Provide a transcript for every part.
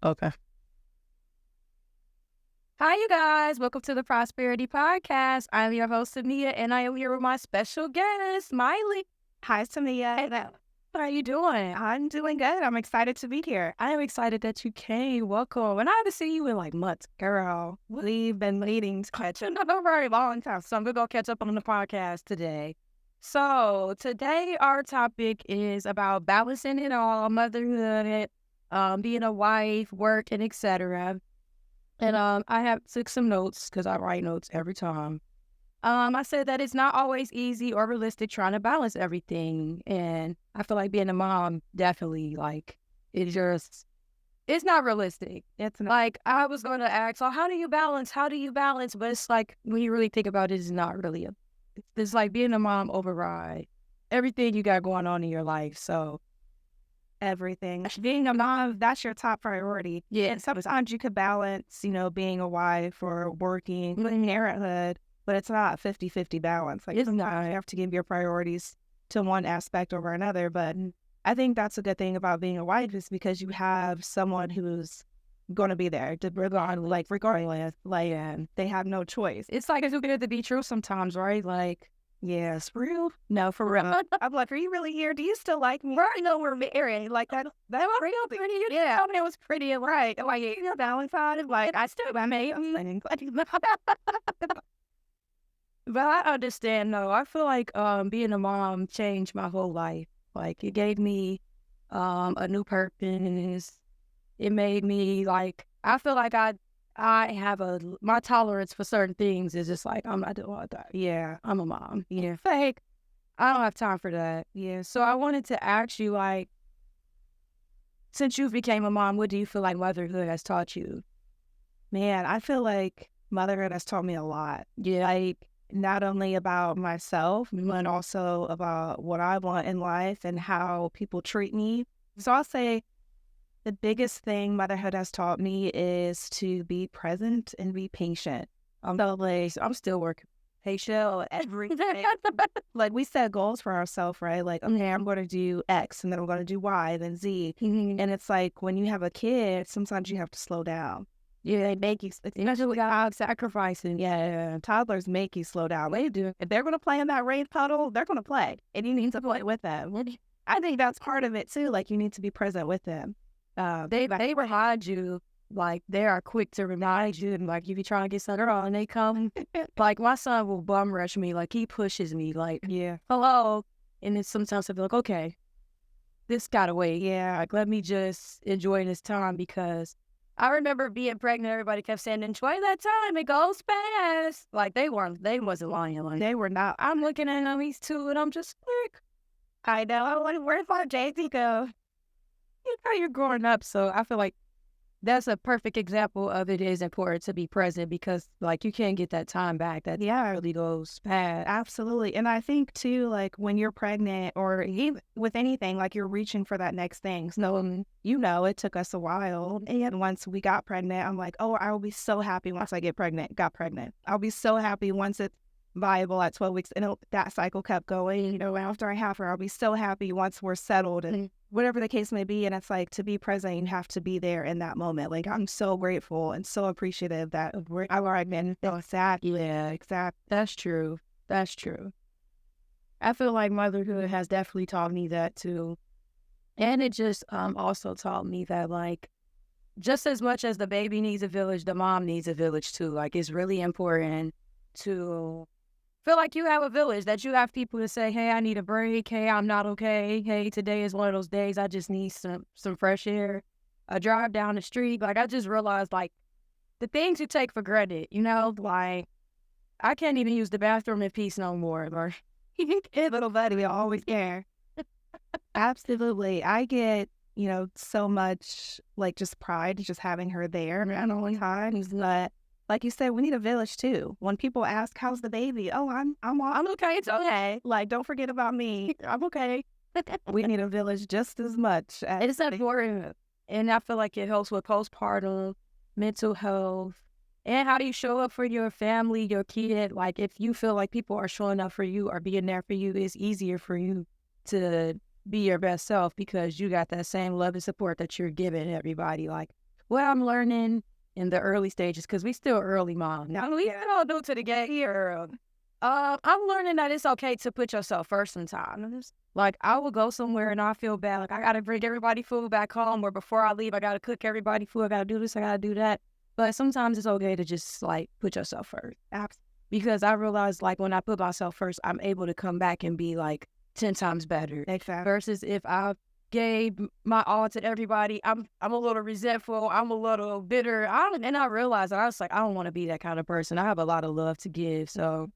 Okay. Hi, you guys. Welcome to the Prosperity Podcast. I'm your host, Tamia, and I am here with my special guest, Miley. Hi, Tamia. How are you doing? I'm doing good. I'm excited to be here. I am excited that you came. Welcome. And I haven't seen you in like months, girl. We've been meeting to catch up. Not a very long time, so I'm going to go catch up on the podcast today. So today our topic is about balancing it all, motherhood, being a wife, work, and etc. And I have took some notes because I write notes every time. I said that it's not always easy or realistic trying to balance everything. And I feel like being a mom definitely it's not realistic. It's not, like I was going to ask, so how do you balance? How do you balance? But it's like when you really think about it, it's not really it's like being a mom override everything you got going on in your life. So Everything. Being a mom, that's your top priority. yeah, And sometimes you could balance, being a wife or working, parenthood, but it's not a 50-50 balance. Like, it's sometimes not. you have to give your priorities to one aspect over another. But I think that's a good thing about being a wife is because you have someone who's going to be there regardless. Like, they have no choice. It's like it's too good to be true sometimes, right? Like, Yes, for real. no, for real. I'm like, are you really here? Do you still like me? I know we're married. Like that was real pretty. Yeah. I mean, it was pretty. Right. Like, Valentine, like I still I made but I understand though. I feel like being a mom changed my whole life. Like it gave me a new purpose. It made me like I feel like I have my tolerance for certain things is just like I'm not doing that. Yeah. I'm a mom. Yeah. Fake. I don't have time for that. Yeah. So I wanted to ask you, like, since you became a mom, what do you feel like motherhood has taught you? Man, I feel like motherhood has taught me a lot. Yeah. Like not only about myself, but also about what I want in life and how people treat me. So I'll say the biggest thing motherhood has taught me is to be present and be patient. I'm still working Patient every day. Like we set goals for ourselves, right? Like, okay, I'm going to do X and then I'm going to do Y, then Z. Mhm. And it's like when you have a kid, sometimes you have to slow down. Yeah, they make you, especially without sacrificing. Yeah, toddlers make you slow down. They do. If they're going to play in that rain puddle, they're going to play. And you need to play with them. I think that's part of it too. Like you need to be present with them. They remind you, like they are quick to remind you, and like if you try to get something wrong, they come. Like my son will bum rush me, like he pushes me, like Yeah. hello, and then sometimes I feel like okay, this gotta wait. Yeah. Like let me just enjoy this time because I remember being pregnant. Everybody kept saying, "Enjoy that time; it goes fast." Like they wasn't lying. Like They were not. I'm looking at them, he's two, and I'm just like, I know. I'm like, where's my Jay-Z go? you know, you're growing up. So I feel like that's a perfect example of it is important to be present because like you can't get that time back. That really goes fast. Absolutely. And I think too, like when you're pregnant or even with anything, like you're reaching for that next thing. So, it took us a while. And once we got pregnant, I'm like, oh, I will be so happy once I got pregnant. I'll be so happy once it's viable at 12 weeks. And that cycle kept going, after I have her, I'll be so happy once we're settled and whatever the case may be. And it's like to be present, you have to be there in that moment. Like I'm so grateful and so appreciative that we're pregnant. Exactly. Yeah, exactly. That's true. That's true. I feel like motherhood has definitely taught me that too. And it just also taught me that like just as much as the baby needs a village, the mom needs a village too. Like it's really important to feel like you have a village, that you have people to say, hey, I need a break. Hey, I'm not okay. Hey, today is one of those days I just need some fresh air. A drive down the street. Like I just realized like the things you take for granted, like I can't even use the bathroom in peace no more. Like little buddy, we always care. Absolutely. I get, so much like just pride just having her there at all times. But like you said, we need a village too. When people ask, how's the baby? Oh, I'm okay. It's okay. like, don't forget about me. I'm okay. We need a village just as much. It's important. And I feel like it helps with postpartum, mental health, and how do you show up for your family, your kid. Like if you feel like people are showing up for you or being there for you, it's easier for you to be your best self because you got that same love and support that you're giving everybody. Like what I'm learning in the early stages, because we still early mom. Now, we all new to the game here. I'm learning that it's okay to put yourself first sometimes. Like, I will go somewhere and I feel bad. Like, I got to bring everybody food back home, or before I leave, I got to cook everybody food. I got to do this, I got to do that. But sometimes it's okay to just, like, put yourself first. Because I realized, like, when I put myself first, I'm able to come back and be, like, 10 times better. Exactly. Versus if I gave my all to everybody, I'm a little resentful, I'm a little bitter. And I realized that I was like, I don't want to be that kind of person. I have a lot of love to give. So,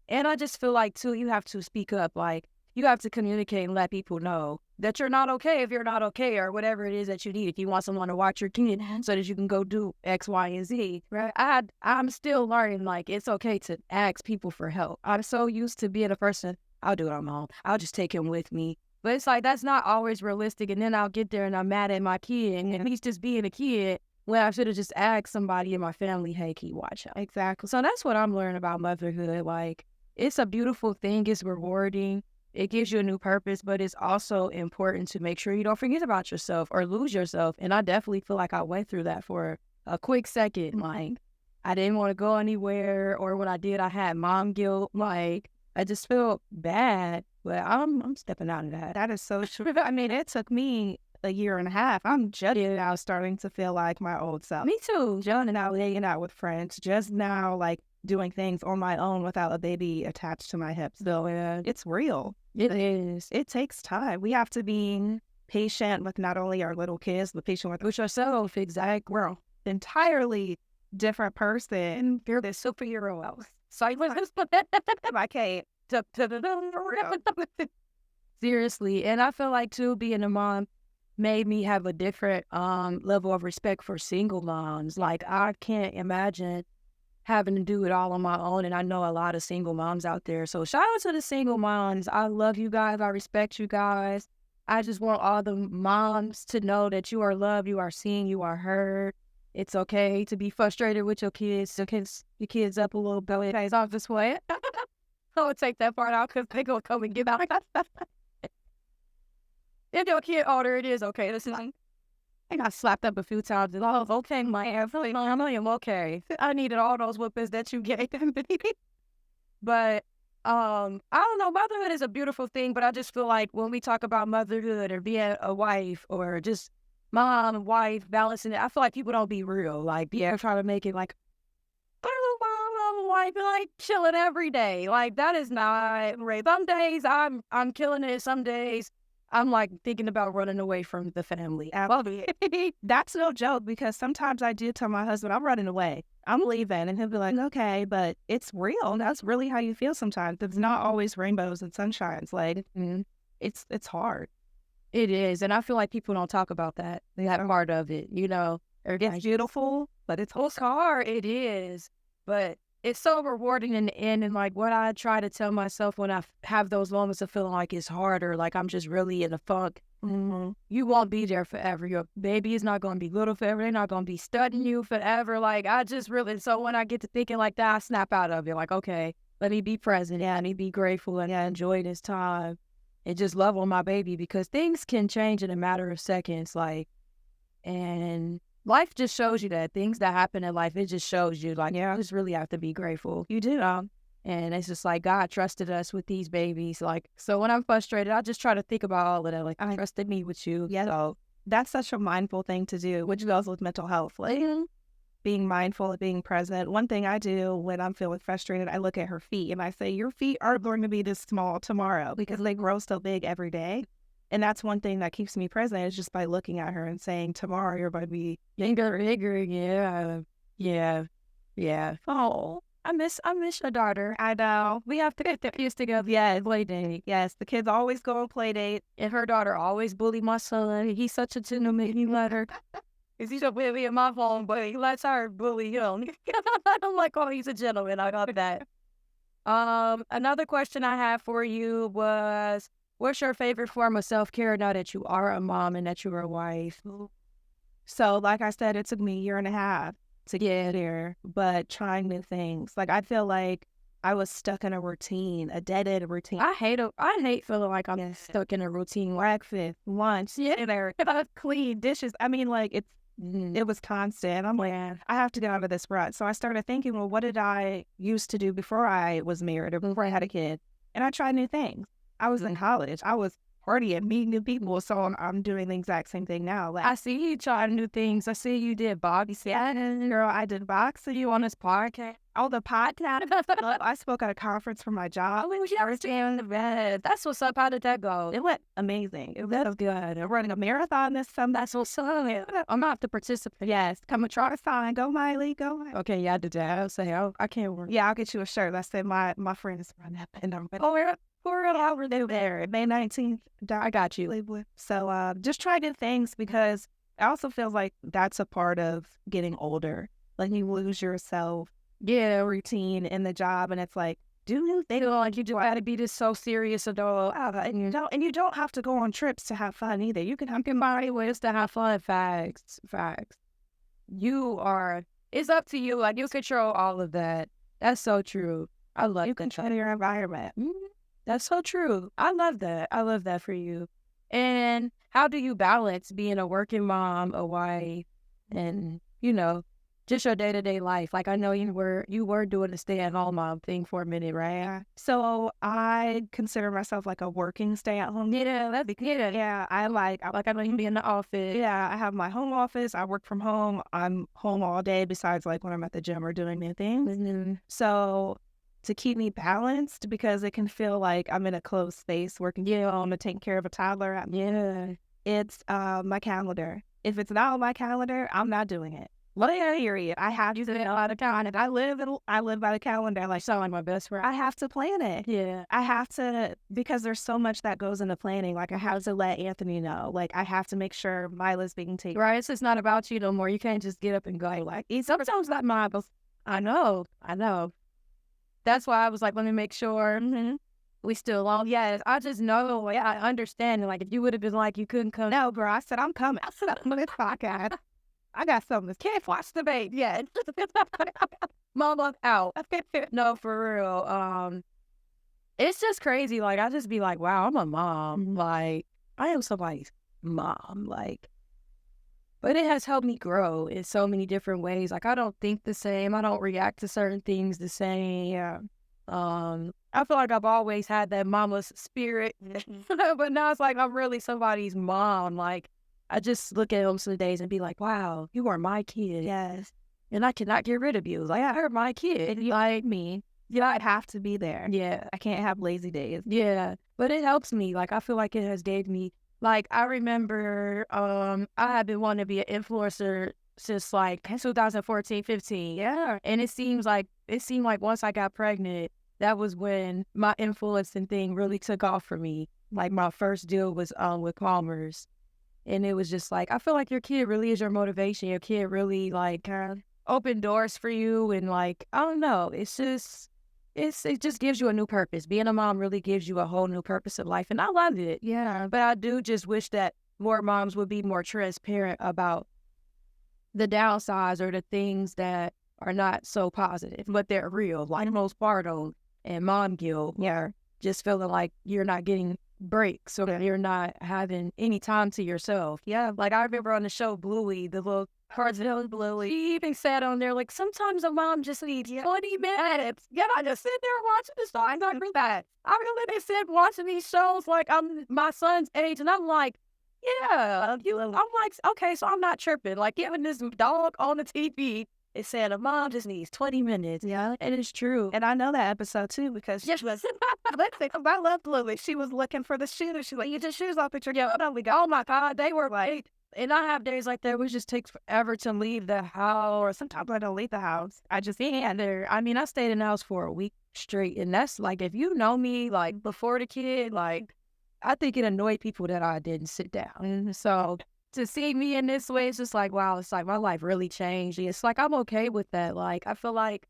and I just feel like, too, you have to speak up. Like, you have to communicate and let people know that you're not okay if you're not okay, or whatever it is that you need. If you want someone to watch your kid so that you can go do X, Y, and Z, right? I'm still learning, like, it's okay to ask people for help. I'm so used to being a person, I'll do it on my own. I'll just take him with me. But it's like, that's not always realistic. And then I'll get there and I'm mad at my kid, and he's just being a kid, when I should have just asked somebody in my family, hey, can you watch him? Exactly. So that's what I'm learning about motherhood. Like, it's a beautiful thing. It's rewarding. It gives you a new purpose, but it's also important to make sure you don't forget about yourself or lose yourself. And I definitely feel like I went through that for a quick second. Like, I didn't want to go anywhere, or when I did, I had mom guilt. Like, I just felt bad, but I'm stepping out of that. That is so true. I mean, it took me a year and a half. I'm just now starting to feel like my old self. Me too. John and I were hanging out with friends, just now, like, doing things on my own without a baby attached to my hips. So it's real. It is. It takes time. We have to be patient with not only our little kids, but patient with yourself. Exactly. We're an entirely different person. You're the superhero. So I can't. Seriously. And I feel like, too, being a mom made me have a different level of respect for single moms. Like, I can't imagine having to do it all on my own. And I know a lot of single moms out there. So shout out to the single moms. I love you guys. I respect you guys. I just want all the moms to know that you are loved, you are seen, you are heard. It's okay to be frustrated with your kids. So your kids up a little bit. Guys, off this way. I'll take that part out, because they're going to come and get out. If your kid older, it is okay. Listen, I got slapped up a few times, and I was okay, I am okay. I needed all those whoopings that you gave me. But I don't know, motherhood is a beautiful thing, but I just feel like when we talk about motherhood or being a wife or just mom, wife, balancing it, I feel like people don't be real. Like, trying to make it like, I'm a wife, and like chilling every day. Like, that is not right. Some days I'm killing it. Some days I'm like thinking about running away from the family. That's no joke, because sometimes I do tell my husband, I'm running away, I'm leaving, and he'll be like, okay, but it's real. That's really how you feel sometimes. It's not always rainbows and sunshines. Like, it's hard. It is. And I feel like people don't talk about that part of it, you know. It's beautiful, but it's hard. It is. But it's so rewarding in the end. And like, what I try to tell myself when I have those moments of feeling like it's harder, like I'm just really in a funk, you won't be there forever. Your baby is not going to be little forever. They're not going to be studying you forever. Like, I just really, so when I get to thinking like that, I snap out of it. Like, okay, let me be present. Yeah, let me be grateful and enjoy this time and just love on my baby, because things can change in a matter of seconds. Like, and life just shows you that things that happen in life, it just shows you, like, I just really have to be grateful. You do. And it's just like, God trusted us with these babies. Like, so when I'm frustrated, I just try to think about all of that. Like, I trusted me with you. Yeah. So that's such a mindful thing to do, which goes with mental health. Like, being mindful of being present. One thing I do when I'm feeling frustrated, I look at her feet and I say, your feet are going to be this small tomorrow, because they grow so big every day. And that's one thing that keeps me present, is just by looking at her and saying, tomorrow you're going to be bigger. Yeah. Oh, I miss your daughter. I know. We have to get the kids together. Yeah, play date. Yes, the kids always go on play date. And her daughter always bully my son. He's such a gentleman. He let her. He's a bully in my phone, but he lets her bully him. I don't like, oh, he's a gentleman. I got that. Another question I have for you was, what's your favorite form of self-care now that you are a mom and that you're a wife? So, like I said, it took me a year and a half to get here, but trying new things. Like, I feel like I was stuck in a routine, a dead-end routine. I hate feeling like I'm stuck in a routine. Breakfast, lunch, dinner, clean dishes. I mean, like, It was constant. I'm like, Yeah. I have to get out of this rut. So I started thinking, well, what did I used to do before I was married or before I had a kid? And I tried new things. I was in college. I was partying, meeting new people. So I'm doing the exact same thing now. Like, I see you trying new things. I see you did boxing. girl, I did boxing. You on this podcast? Oh, the podcast. I spoke at a conference for my job. Oh, we was in the bed. That's what's up. How did that go? It went amazing. That's good. I'm running a marathon this summer. That's what's up. I'm gonna have to participate. Yes, come and try to sign. Go, Miley. Go. Okay, yeah, I did that. I'll say, I can't work. Yeah, I'll get you a shirt. I said my friends run that, and I'm Oh, we're over there. May 19th. I got you. So just try new things because it also feels like that's a part of getting older. Like you lose yourself, routine in the job, and it's like, do new things. Feel like you do got to be this so serious adult. And you don't have to go on trips to have fun either. You can find ways to have fun. Facts. It's up to you. Like you control all of that. That's so true. I love you control your environment. That's so true. I love that. I love that for you. And how do you balance being a working mom, a wife, and just your day-to-day life? Like I know you were doing the stay-at-home mom thing for a minute, right? So I consider myself like a working stay-at-home. Yeah, that's good. Yeah, I know you be in the office. Yeah, I have my home office. I work from home. I'm home all day besides like when I'm at the gym or doing new things. Mm-hmm. So to keep me balanced, because it can feel like I'm in a closed space working home to take care of a toddler. It's my calendar. If it's not on my calendar, I'm not doing it. Well, I hear you. I have to a lot of time. I live by the calendar. Like, sound like my best friend. I have to plan it. Yeah. I have to, because there's so much that goes into planning. Like, I have to let Anthony know. Like, I have to make sure Mila's being taken. Right. It's just not about you no more. You can't just get up and go. Like, sometimes that Mila. I know. That's why I was like, let me make sure we still on. Yes, I just know. Like, I understand. Like, if you would have been like, you couldn't come. No, girl. I said, I'm coming. I said, I'm on this podcast. I got something. Can't watch the baby yet. Mama out. No, for real. It's just crazy. Like, I just be like, wow, I'm a mom. Like, I am somebody's mom. Like, but it has helped me grow in so many different ways. Like, I don't think the same. I don't react to certain things the same. Yeah. I feel like I've always had that mama's spirit. But now it's like I'm really somebody's mom. Like, I just look at them some days and be like, wow, you are my kid. Yes. And I cannot get rid of you. Like, I heard my kid. And you like me. Yeah, I'd have to be there. Yeah. I can't have lazy days. Yeah. But it helps me. Like, I feel like it has gave me, like, I remember I have been wanting to be an influencer since like 2014, 15. Yeah. And it seemed like once I got pregnant, that was when my influencing thing really took off for me. Like, my first deal was with Palmer's. And it was just like, I feel like your kid really is your motivation. Your kid really like opened doors for you. And like, I don't know, it just gives you a new purpose. Being a mom really gives you a whole new purpose in life. And I love it. Yeah. But I do just wish that more moms would be more transparent about the downsides or the things that are not so positive, but they're real, like postpartum and mom guilt. Yeah. Just feeling like you're not getting breaks or that you're not having any time to yourself. Yeah. Like, I remember on the show Bluey, the little cartoon Bluey, she even said on there, like, sometimes a mom just needs 20 minutes. Yeah, I just sit there watching the show. I'm not really that. I really been sitting watching these shows like I'm my son's age, and I'm like, yeah. I'm like, okay, so I'm not tripping. Like, even this dog on the TV, it said a mom just needs 20 minutes. Yeah. And it's true. And I know that episode too because she was, I love Lily. She was looking for the shoes. She's like, you just shoes off picture. Yeah. Oh my God. They were like, and I have days like that. It just takes forever to leave the house. Or sometimes I don't leave the house. I just stand there. I mean, I stayed in the house for a week straight. And that's like, if you know me, like before the kid, like, I think it annoyed people that I didn't sit down. And so to see me in this way, it's just like, wow, it's like my life really changed. It's like, I'm okay with that. Like, I feel like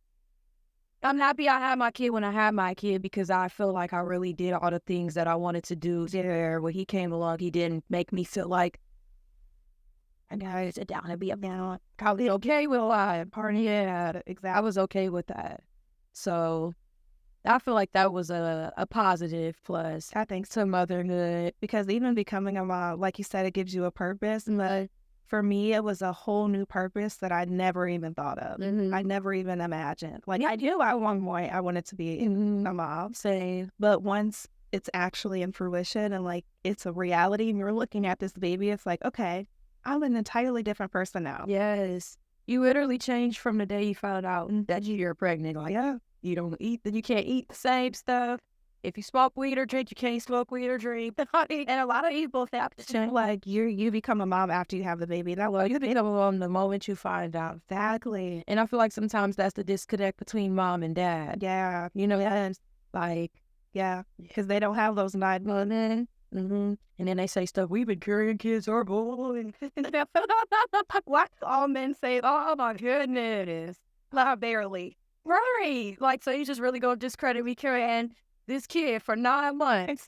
I'm happy I had my kid when I had my kid because I feel like I really did all the things that I wanted to do there. When he came along, he didn't make me feel like I gotta sit down and be up now. Probably okay with a lot. Party, yeah, exactly. I was okay with that. So I feel like that was a positive plus. I think to motherhood, because even becoming a mom, like you said, it gives you a purpose. But for me, it was a whole new purpose that I never even thought of. I never even imagined. Like, I knew at one point I wanted to be a mom. Same. But once it's actually in fruition and like it's a reality and you're looking at this baby, it's like, okay, I'm an entirely different person now. Yes. You literally changed from the day you found out that you're pregnant. Like, yeah, you don't eat, you can't eat the same stuff. If you smoke weed or drink, you can't smoke weed or drink. And a lot of people have to change. Like you become a mom after you have the baby. That Well, you become a mom the moment you find out. exactly. And I feel like sometimes that's the disconnect between mom and dad. Yeah. You know, and like, Yeah. Because they don't have those 9 months. and then they say stuff, we've been carrying kids our boy. What all men say, oh my goodness. Not barely. Right. Like, so you just really gonna discredit me carrying this kid for 9 months.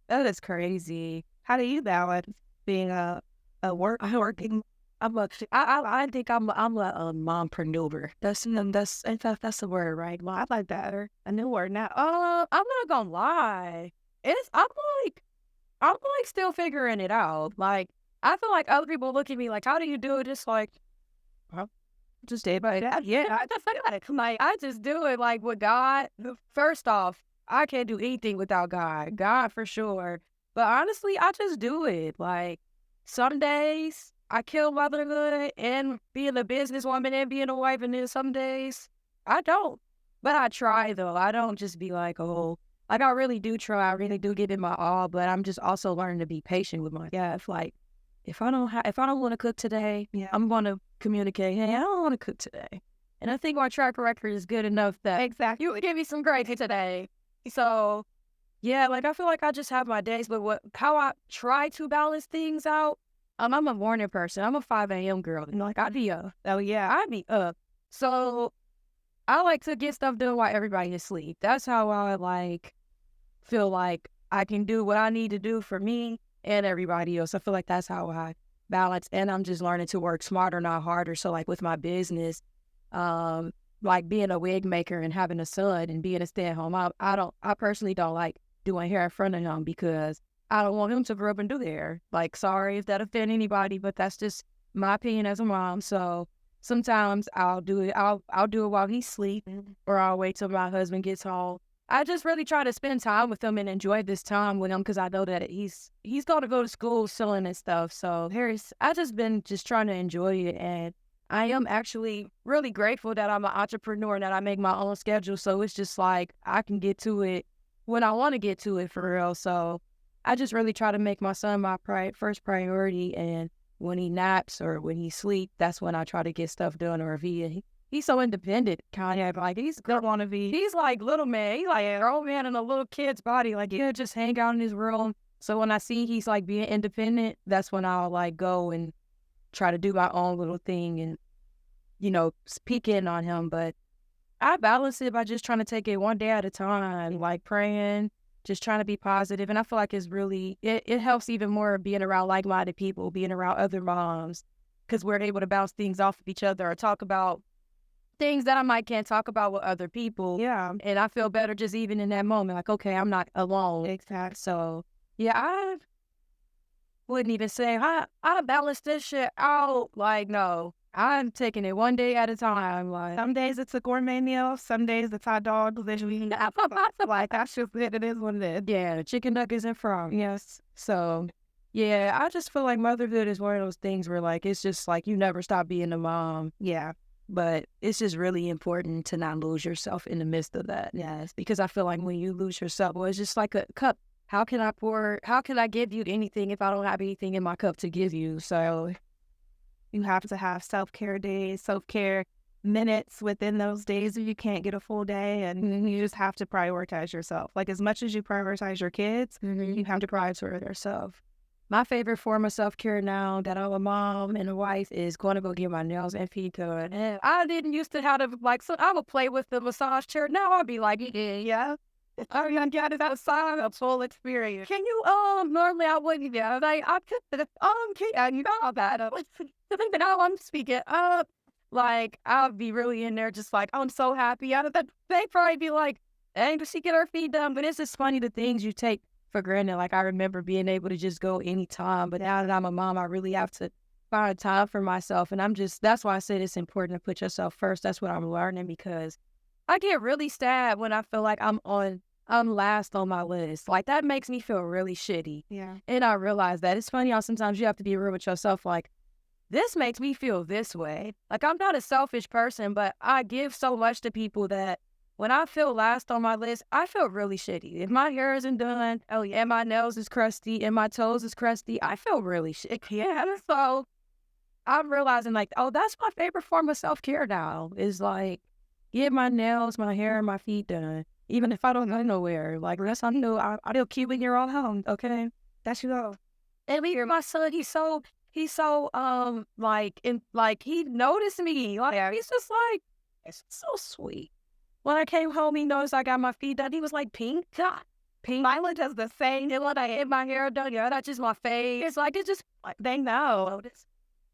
That is crazy. How do you balance being a working? I think I'm a mompreneur. That's in fact that's the word, right? I like that. A new word now. I'm not gonna lie. I'm like still figuring it out. Like, I feel like other people look at me like, how do you do it? Just like, well, Just day by day. yeah, I just feel like I just do it like with God. First off, I can't do anything without God. God for sure. But honestly, I just do it. Like, some days I kill motherhood and being a businesswoman and being a wife, and then some days I don't. But I try though. I don't just be like, oh, like I really do try. I really do give it my all. But I'm just also learning to be patient with myself. Like, if I don't want to cook today, I'm going to communicate, hey, I don't want to cook today. And I think my track record is good enough that Exactly. you would give me some grace today. So, yeah, like I feel like I just have my days, but how I try to balance things out, I'm a morning person. I'm a 5 a.m. girl. And like, I'd be up. Oh yeah. I'd be up. So I like to get stuff done while everybody is asleep. That's how I like feel like I can do what I need to do for me and everybody else. I feel like that's how I balance, and I'm just learning to work smarter, not harder. So like with my business, like being a wig maker and having a son and being a stay-at-home mom, I personally don't like doing hair in front of him because I don't want him to grow up and do hair. Like, sorry if that offend anybody, but that's just my opinion as a mom. So sometimes I'll do it. I'll do it while he's sleeping, or I'll wait till my husband gets home. I just really try to spend time with him and enjoy this time with him because I know that he's going to go to school soon and stuff. So I just been just trying to enjoy it, and I am actually really grateful that I'm an entrepreneur and that I make my own schedule. So it's just like I can get to it when I want to get to it for real. So I just really try to make my son my first priority, and when he naps or when he sleeps, that's when I try to get stuff done. Or if he's so independent, kind of like he's like little man. He's like an old man in a little kid's body. Like, he'll just hang out in his room. So when I see he's like being independent, that's when I'll like go and try to do my own little thing and, peek in on him. But I balance it by just trying to take it one day at a time, like praying, just trying to be positive. And I feel like it's really, it helps even more being around like-minded people, being around other moms, because we're able to bounce things off of each other or talk about things that I might can't talk about with other people. Yeah. And I feel better just even in that moment. Like, okay, I'm not alone. Exactly. So, yeah, I wouldn't even say, I balance this shit out. Like, no, I'm taking it one day at a time. Like, Some days it's a gourmet meal. Some days it's hot dogs. Like, that's just it. It is what it is. yeah, chicken nuggets and fries. Yes. So, yeah, I just feel like motherhood is one of those things where, like, it's just like you never stop being a mom. Yeah. But it's just really important to not lose yourself in the midst of that. Yes. Because I feel like when you lose yourself, well, it's just like a cup. How can I give you anything if I don't have anything in my cup to give you? So you have to have self-care days, self-care minutes within those days if you can't get a full day. And you just have to prioritize yourself. Like, as much as you prioritize your kids, you have to prioritize yourself. My favorite form of self-care now that I'm a mom and a wife is going to go get my nails and feet done. And I didn't used to have to, like, so I would play with the massage chair. Now I'd be like, yeah, I got it outside, a full experience. Can you, normally I wouldn't, yeah, like, I could, can you know that? Now I'm speaking up. Like, I'll be really in there just like, I'm so happy. They probably be like, hey, does she get her feet done? But it's just funny the things you take for granted. Like, I remember being able to just go anytime, but now that I'm a mom, I really have to find time for myself. And that's why I said it's important to put yourself first. That's what I'm learning because I get really sad when I feel like I'm last on my list. Like that makes me feel really shitty. Yeah. And I realize that it's funny how sometimes you have to be real with yourself. Like, this makes me feel this way. Like, I'm not a selfish person, but I give so much to people that when I feel last on my list, I feel really shitty. If my hair isn't done, oh yeah, and my nails is crusty, and my toes is crusty, I feel really shitty. Yeah, so I'm realizing like, oh, that's my favorite form of self-care now is like, get my nails, my hair, and my feet done. Even if I don't go nowhere. Like, unless I know I do keep in your own home, okay? That's you go. And we hear my son, he's so like he noticed me. Like he's just like it's so sweet. When I came home, he noticed I got my feet done. He was like, Pink, God, Pink. Mila does the same. And when I get my hair done, yeah, that's just my face. It's like it's just like they know.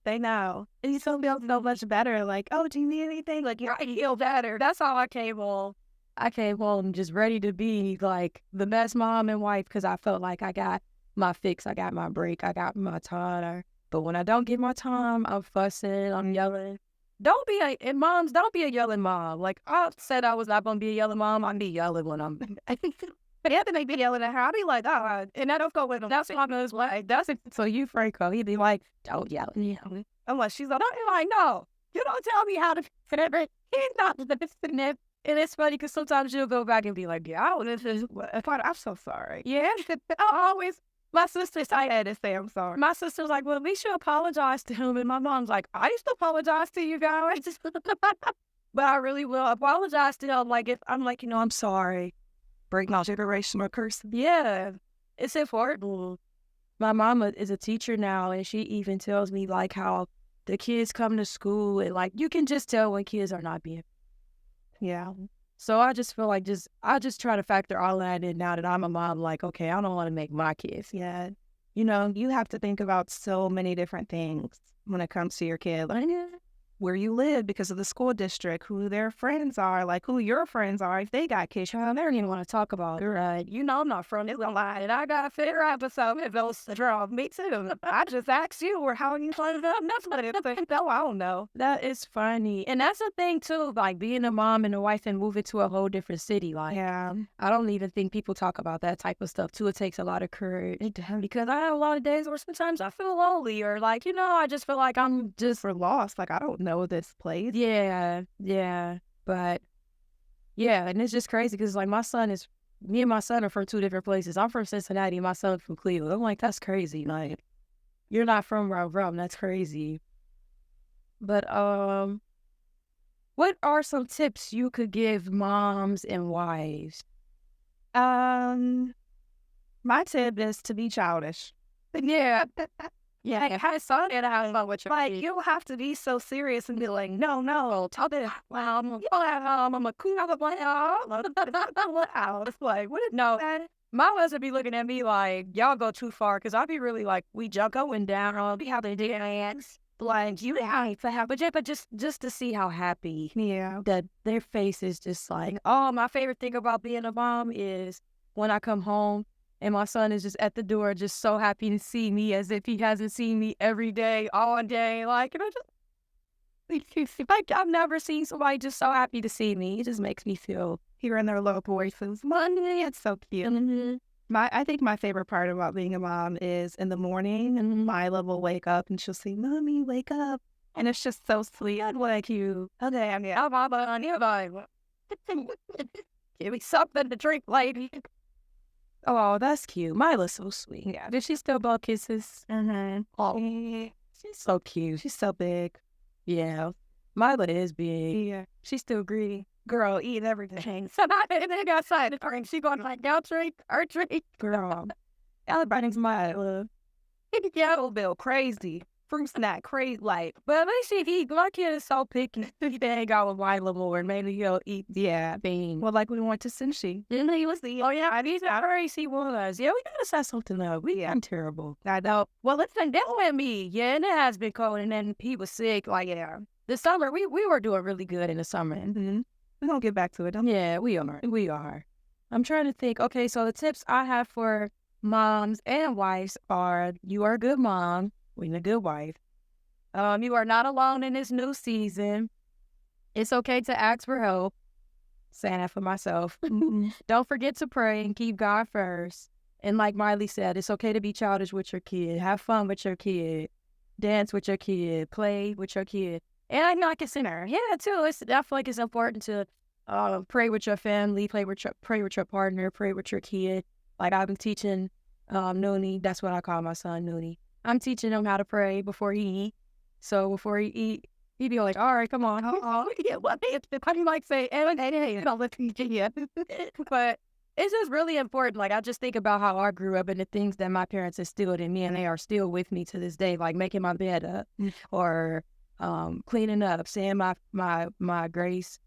They know. And you still feel so much better. Like, oh, do you need anything? Like, I feel better. That's how I came home. I came home just ready to be like the best mom and wife because I felt like I got my fix, I got my break, I got my time. But when I don't get my time, I'm fussing, I'm yelling. And moms, don't be a yelling mom. Like I said I was not going to be a yelling mom, I'm be yelling when I'm, but Anthony be yelling at her, I'll be like, oh, and I don't go with him. That's what I was like, that's it. So you, Franco, he'd be like, don't yell. Unless she's like, no, you don't tell me how to fit it. He's not listening. And it's funny because sometimes you'll go back and be like, yeah, I'm so sorry. Yeah, I always, my sister's, I had to say I'm sorry. My sister's like, well, at least you apologize to him. And my mom's like, I used to apologize to you guys. But I really will apologize to him. Like, if I'm like, I'm sorry. Break my generational curse. Yeah, it's important. My mama is a teacher now, and she even tells me, like, how the kids come to school, and, like, you can just tell when kids are not being. Yeah. So I just feel like I just try to factor all that in now that I'm a mom. Like, okay, I don't want to make my kids. Yeah. You have to think about so many different things when it comes to your kid. Like, where you live because of the school district, who their friends are, like who your friends are, if they got kids. I don't even want to talk about it. Right. I'm not from this line, and I got to figure out some of those draw. Me too. I just asked you, or how you find it up? That's what it is. No, I don't know. That is funny. And that's the thing, too, like being a mom and a wife and moving to a whole different city. Like, yeah. I don't even think people talk about that type of stuff, too. It takes a lot of courage because I have a lot of days where sometimes I feel lonely or like, I just feel like I'm just lost. Like, I don't know this place. Yeah. But, yeah, and it's just crazy because, like, me and my son are from two different places. I'm from Cincinnati, my son's from Cleveland. I'm like, that's crazy. Like, you're not from where I'm from. That's crazy. But, what are some tips you could give moms and wives? My tip is to be childish. Yeah. Yeah, I saw that out what you're like. You have to be so serious and be like, no, tell them. I'm a cool out of my house. It's like, what? No, my husband be looking at me like, y'all go too far, because I'll be really like, we jump going down, I'll be having to dance. Like, you have to have, but just to see how happy, that their face is just like, oh, my favorite thing about being a mom is when I come home and my son is just at the door, just so happy to see me as if he hasn't seen me every day, all day. Like, and I just, like, I've never seen somebody just so happy to see me. It just makes me feel hearing their little voices. Money, it's so cute. Mm-hmm. I think my favorite part about being a mom is in the morning, and Mila will wake up and she'll say, "Mommy, wake up," and it's just so sweet. I'd like you. Okay, I'm here. I'm here. Give me something to drink, lady. Oh, that's cute. Mila's so sweet. Yeah. Does she still blow kisses? Mm-hmm. Oh, she's so cute. She's so big. Yeah. Mila is big. Yeah. She's still greedy. Girl, eat everything. So they got side of drink. She going like, y'all drink, or drink. Girl. Everybody's Mila. Yellow Bill, crazy. Fruit snack, crazy, like. But at least my kid is so picky. He hang out with Mila more, and maybe he'll eat, beans. Well, like we went to Cincy. Didn't he was the, I already see one of those. Yeah, we gotta set something up. I'm terrible. I know. Well, listen, that with me. Yeah, and it has been cold, and then he was sick. Like, yeah. The summer, we were doing really good in the summer. Mm-hmm. We're gonna get back to it. Yeah, we are. I'm trying to think. Okay, so the tips I have for moms and wives are: you are a good mom, being a good wife. You are not alone in this new season. It's okay to ask for help. Saying that for myself. Don't forget to pray and keep God first. And like Miley said, it's okay to be childish with your kid. Have fun with your kid. Dance with your kid. Play with your kid. And I know I can sing her. Yeah, too. I feel like it's important to pray with your family, pray with your partner, pray with your kid. Like I've been teaching Noonie. That's what I call my son, Noonie. I'm teaching him how to pray before he eat. So before he eat, he'd be like, all right, come on. Yeah, what? How do you like say, hey, don't let me get you. But it's just really important. Like, I just think about how I grew up and the things that my parents instilled in me, and they are still with me to this day, like making my bed up or cleaning up, saying my grace,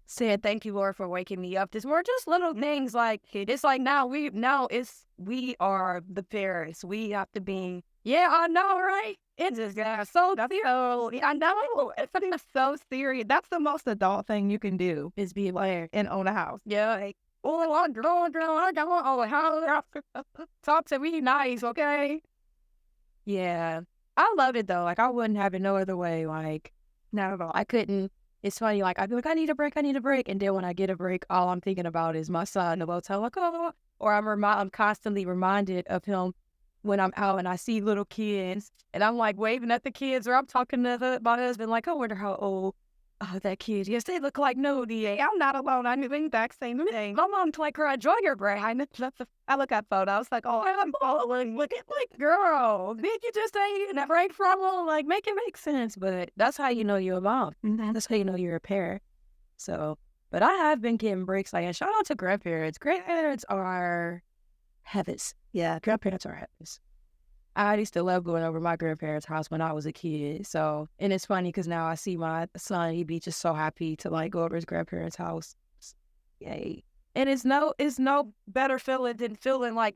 saying thank you, Lord, for waking me up this morning. Just little things like it's like we are the parents. We have to be. Yeah, I know, right? It just got so serious. I know. It's so serious. That's the most adult thing you can do is be like and own a house. Yeah. Like, oh, I don't talk to me nice, okay? Yeah. I love it though. Like I wouldn't have it no other way. Like not at all. I couldn't. It's funny. Like I'd be like, I need a break. And then when I get a break, all I'm thinking about is my son. The hotel, like, oh, or I'm constantly reminded of him when I'm out and I see little kids and I'm like waving at the kids, or I'm talking to my husband like, I wonder how old that kid. Yes, they look like Nodie. I'm not alone. I knew the exact same thing. My mom's like her, enjoy your break. I look at photos like, oh, I'm following. Look at like, girl, did you just say a break from them? Like, make it make sense. But that's how you know you're a mom. That's how you know you're a parent. So, but I have been getting breaks. Like, and shout out to grandparents. Grandparents are heavens. Yeah, grandparents are heavens. I used to love going over my grandparents' house when I was a kid. So, and it's funny because now I see my son, he'd be just so happy to like go over his grandparents' house. Yay. And it's no better feeling than feeling like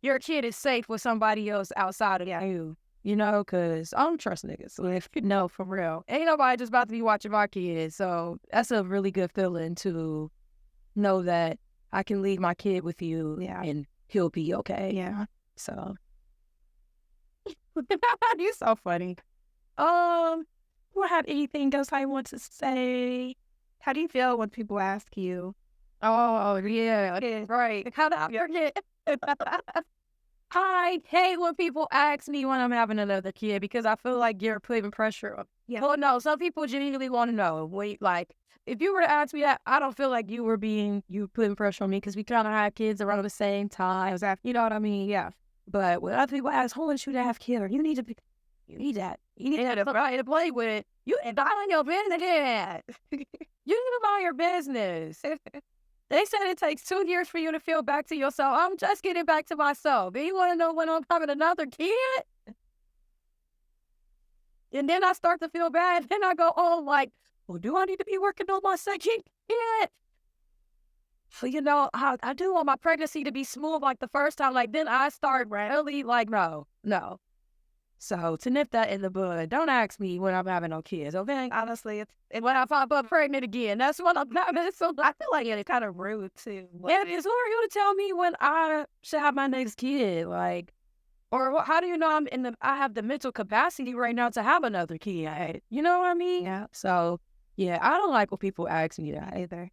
your kid is safe with somebody else outside of you, you know, because I don't trust niggas. Like, no, for real. Ain't nobody just about to be watching my kids. So that's a really good feeling to know that I can leave my kid with you and he'll be okay. Yeah. So. You're so funny. Do I have anything else I want to say? How do you feel when people ask you? Oh, yeah, right. How do I forget? I hate when people ask me when I'm having another kid because I feel like you're putting pressure on. Yeah. Well, no, some people genuinely want to know. Wait, like, if you were to ask me that, I don't feel like you putting pressure on me because we kind of have kids around the same time. You know what I mean? Yeah. But when other people ask, who should I have kid? You need that. You need somebody to play with. You and mind your business. You need to mind your business. They said it takes 2 years for you to feel back to yourself. I'm just getting back to myself. Do you want to know when I'm having another kid? And then I start to feel bad. Then I go, oh, like, well, do I need to be working on my second kid? So, you know, I do want my pregnancy to be smooth like the first time. Like, then I start really like, no. So, to nip that in the bud, don't ask me when I'm having no kids, okay? Honestly, it's when I pop up pregnant again, that's when I'm having. So, I feel like it's kind of rude, too. And it's who are you to tell me when I should have my next kid? Like, or how do you know I have the mental capacity right now to have another kid? You know what I mean? Yeah. So, yeah, I don't like when people ask me that either.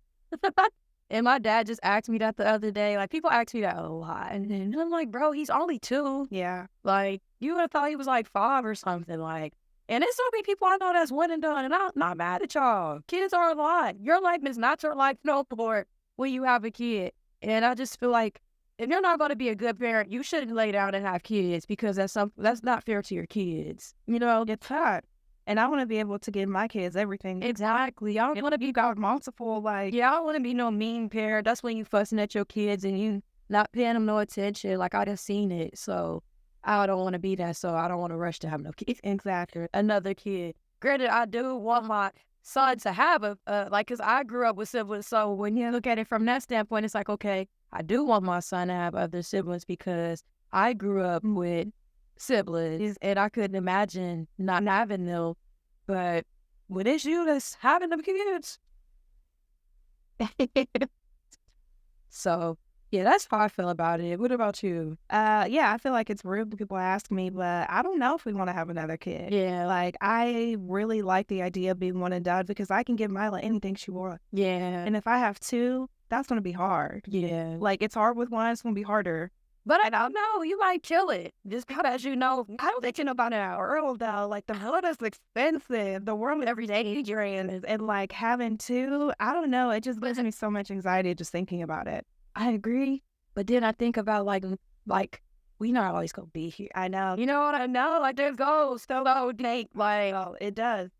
And my dad just asked me that the other day. Like, people ask me that a lot. And I'm like, bro, he's only 2. Yeah. Like, you would have thought he was like 5 or something. Like, and there's so many people I know that's one and done. And I'm not mad at y'all. Kids are a lot. Your life is not your life no more when you have a kid. And I just feel like if you're not going to be a good parent, you shouldn't lay down and have kids because that's not fair to your kids. You know? It's hard. And I want to be able to give my kids everything. Exactly. I don't want to be got multiple, like... Yeah, I don't want to be no mean parent. That's when you fussing at your kids and you not paying them no attention. Like, I just seen it. So, I don't want to be that. So, I don't want to rush to have no kids. Exactly. Another kid. Granted, I do want my son to have because I grew up with siblings. So, when you look at it from that standpoint, it's like, okay, I do want my son to have other siblings because I grew up with siblings and I couldn't imagine not having them. But when it's you that's having them kids. So Yeah, that's how I feel about it. What about you? Yeah, I feel like it's rude when people ask me, but I don't know if we want to have another kid. Yeah, Like, I really like the idea of being one and done because I can give Mila anything she wants. yeah, And if I have two, that's going to be hard. yeah. Like, it's hard with one, it's going to be harder. But I don't know. You might kill it. Just because you know, I'm thinking about it now early though. Like, the hood is expensive. The world every day you're in and like having two, I don't know. It just gives me so much anxiety just thinking about it. I agree. But then I think about like we not always gonna be here. I know. You know what I know? Like there's goals to go date. Like Oh, it does.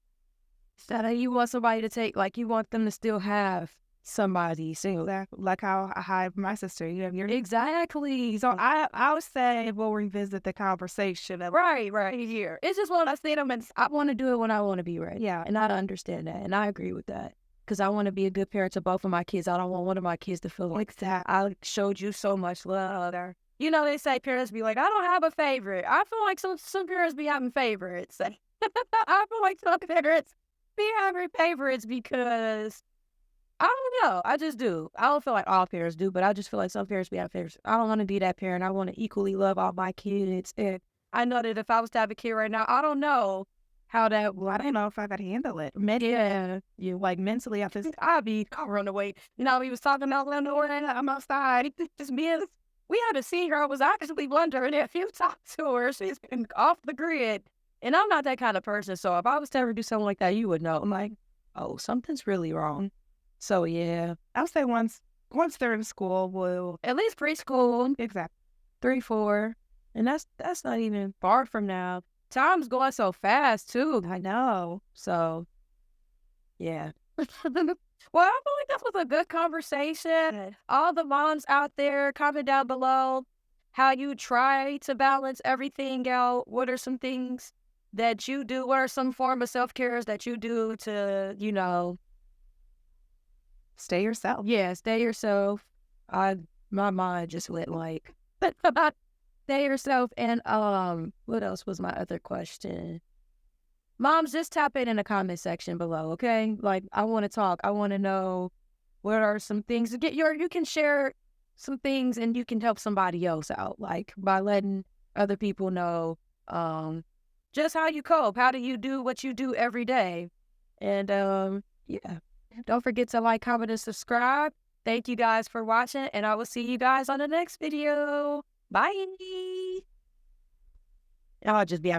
that you want somebody to take. Like you want them to still have somebody. So Exactly. Like how I have my sister. You have your exactly. So I would say we'll revisit the conversation of Right here. It's just one of those things. I want to do it when I want to be ready. yeah. And I understand that. And I agree with that. Because I want to be a good parent to both of my kids. I don't want one of my kids to feel like that. I showed you so much love. Or, you know, they say parents be like, I don't have a favorite. I feel like some parents be having favorites. I feel like some parents be having favorites because I don't know. I just do. I don't feel like all parents do, but I just feel like some parents be having favorites. I don't want to be that parent. I want to equally love all my kids. And I know that if I was to have a kid right now, I don't know how that Well, I don't know if I could handle it. yeah. You like mentally, I just I'd be covering away. You know, he was talking out loud and I'm outside. Just me and we haven't seen her. I was actually wondering if you talked to her. She's been off the grid. And I'm not that kind of person. So if I was to ever do something like that, you would know. I'm like, oh, something's really wrong. So yeah. I would say once they're in school, we'll At least preschool, exactly. 3, 4. And that's not even far from now. Time's going so fast too. I know. So yeah. Well, I feel like this was a good conversation. All the moms out there, comment down below how you try to balance everything out. What are some things that you do? What are some form of self-cares that you do to, you know, Stay yourself. yeah, stay yourself. My mind just went like stay yourself. And what else was my other question? Moms, just tap it in the comment section below, okay? Like, I want to talk. I want to know what are some things to get you can share some things and you can help somebody else out, like by letting other people know just how you cope. How do you do what you do every day? And yeah, don't forget to like, comment, and subscribe. Thank you guys for watching, and I will see you guys on the next video. Bye. I'll just be